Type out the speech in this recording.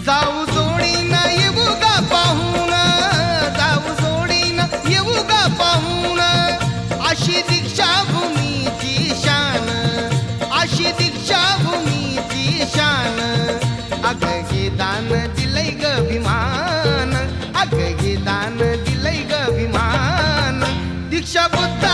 जाऊ जोडीन येऊ गा पाहून, जाऊ जोडीन येऊ गा पाहून, अशी दीक्षाभूमीची शान, अशी दीक्षाभूमीची शान. अग हे दान दिलंय ग विमान, अग हे दान दिलंय ग विमान. दीक्षा बुद्ध